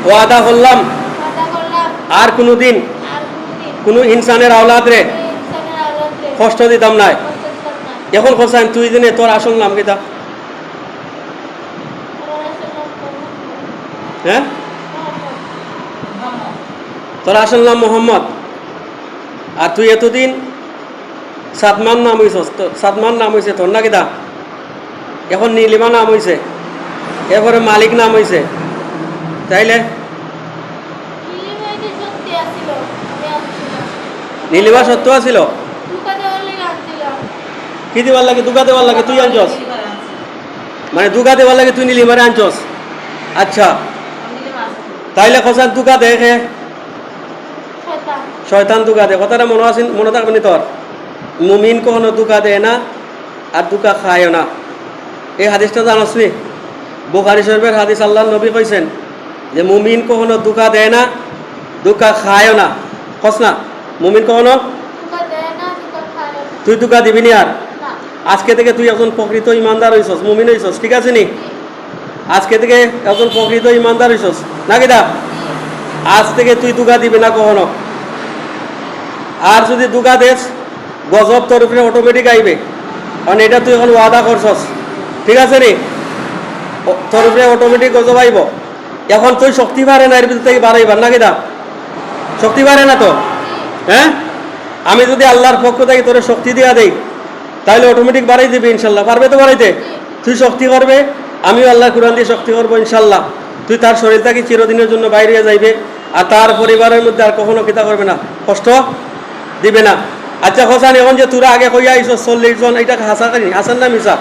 ওয়াদা করলাম আর কোনোদিন কোনো ইনসানের আওলাদ রে কষ্ট দিতাম নাই। এখন হোসেন তুই দিনে তোর আসল নাম কিতা? হ্যাঁ, তোর আসল নাম মোহাম্মদ। আর তুই এতদিন সাদমান নাম হইছ, সাদমান নাম হয়েছে তোর না কিতা? এখন নীলিমা নাম হয়েছে, এরপরে মালিক নাম হয়েছে। তাইলে নীলিমা সত্য আছিল? কি দিবার লাগে? দুগা দেওয়ার লাগে তুই আনছস? মানে দুগা দেওয়ার লাগে তুই নীলিমারে আনছস? আচ্ছা, তাইলে খোঁজার দুগা দেখে শয়তান দুগা দে, কথাটা মনে আছে? মনে থাকবে নি তোর? মুমিন কখনো দুগা দেয় না আর দুগা খায়ও না। এই হাদিসটা জানোস নি? বুখারী শরীফের হাদিস। আল্লাহর নবী কইছেন যে মুমিন কখনো দুগা দেয় না, দুগা খায়ও না। কস না মুমিন কখনো? তুই দুগা দিবি নি আর? আজকে থেকে তুই একজন প্রকৃত ইমানদার হইছস, মুমিন হইছস, ঠিক আছে নি? আজকে থেকে একজন প্রকৃত ইমানদার হইছস নাকি দা? আজ থেকে তুই দুগা দিবি না কখনো। আর যদি দুগা দেস, গজব তোর উপরে অটোমেটিক আইবে, কারণ এটা তুই এখন ওয়াদা করছস, ঠিক আছে নি? তোর উপরে অটোমেটিক গজব আইব। এখন তুই শক্তি বাড়ে না, এর ভিতর থেকে বাড়াইবার নাকি দা? শক্তি বাড়ে না তো? হ্যাঁ, আমি যদি আল্লাহর পক্ষ থেকে তোর শক্তি দিয়া দেই তাহলে অটোমেটিক বাড়াই দিবি ইনশাল্লাহ। পারবে তো বাড়াইতে? তুই শক্তি করবে, আমিও আল্লাহ কুরআন দিয়ে শক্তি করবো ইনশাল্লাহ। তুই তার শরীর থেকে চিরদিনের জন্য বাইরে যাইবে, আর তার পরিবারের মধ্যে আর কখনো কিতা করবে না, কষ্ট দিবে না। আচ্ছা হোসেন, এখন যে তোরা আগে কইয়া আইস 40 জন, এটা হাসান না মিশা?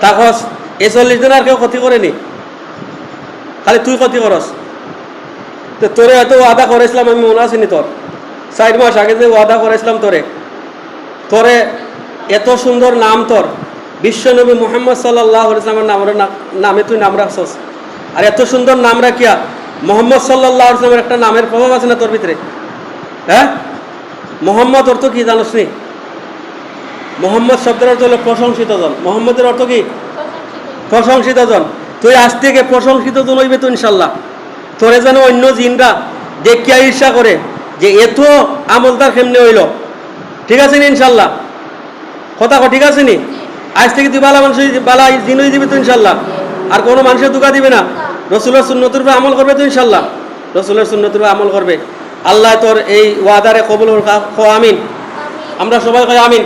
তাকস এই 40 জন আর কেউ ক্ষতি করেনি, খালি তুই ক্ষতি করস। তো তোরে এত ওয়াদা করেছিলাম, আমি মনে আসিনি তোর 4 মাস আগে যে ওয়াদা করেছিলাম তোরে, তোরে এত সুন্দর নাম তোর, বিশ্বনবী মুহাম্মদ সাল্লাল্লাহু আলাইহি ওয়াসাল্লামের নামে তুই নাম রাখছস। আর এত সুন্দর নাম রাখিয়া মোহাম্মদ সাল্লাল্লাহু আলাইহি ওয়াসাল্লামের একটা নামের প্রভাব আছে না তোর ভিতরে? হ্যাঁ, মোহাম্মদ অর্থ কি জানোস নি? মোহাম্মদ শব্দের অর্থ হলো প্রশংসিত জন। মোহাম্মদের অর্থ কি? প্রশংসিত জন। তুই আজ থেকে প্রশংসিত জন হইবে তো ইনশাল্লাহ। তোরে যেন অন্য জিনরা দেখিয়া ঈর্ষা করে যে এত আমলদার কেমনে হইল, ঠিক আছে নি ইনশাল্লাহ? কথা ঠিক আছে নি? আজ থেকে তুই বালা মানুষ, বালা জিন হয়ে দিবি তো ইনশাল্লাহ। আর কোনো মানুষের দুঃখা দিবে না। রসুলের সুন্নতের উপরে আমল করবে তো ইনশাল্লাহ। রসুলের সুন্নতের উপরে আমল করবে। আল্লাহ তোর এই ওয়াদারে কবুল করো, আমিন। আমরা সবাই কই আমিন,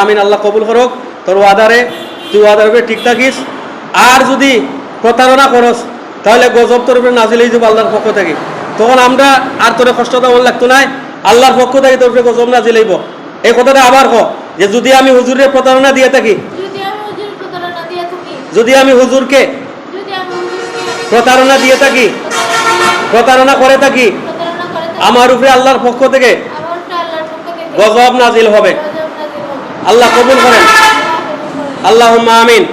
আমিন। আল্লাহ কবুল করুক তোর ওয়াদারে, তুই ওয়াদার উপরে ঠিক থাকিস। আর যদি প্রতারণা করস তাহলে গজব তোর উপরে নাজিল হয়ে যাবে আল্লাহর পক্ষ থেকে। তখন আমরা আর তোরে কষ্ট দেওয়ার লাগতো না, আল্লাহর পক্ষ থেকে তোর উপরে গজব নাজিল হইব। এই কথাটা আবার ক যে যদি আমি হুজুরের প্রতারণা দিয়ে থাকি, যদি আমি হুজুরকে প্রতারণা দিয়ে থাকি, প্রতারণা করে থাকি, আমার উপরে আল্লাহর পক্ষ থেকে গজব নাজিল হবে। আল্লাহ কবুল করেন, আল্লাহুম্মা আমিন।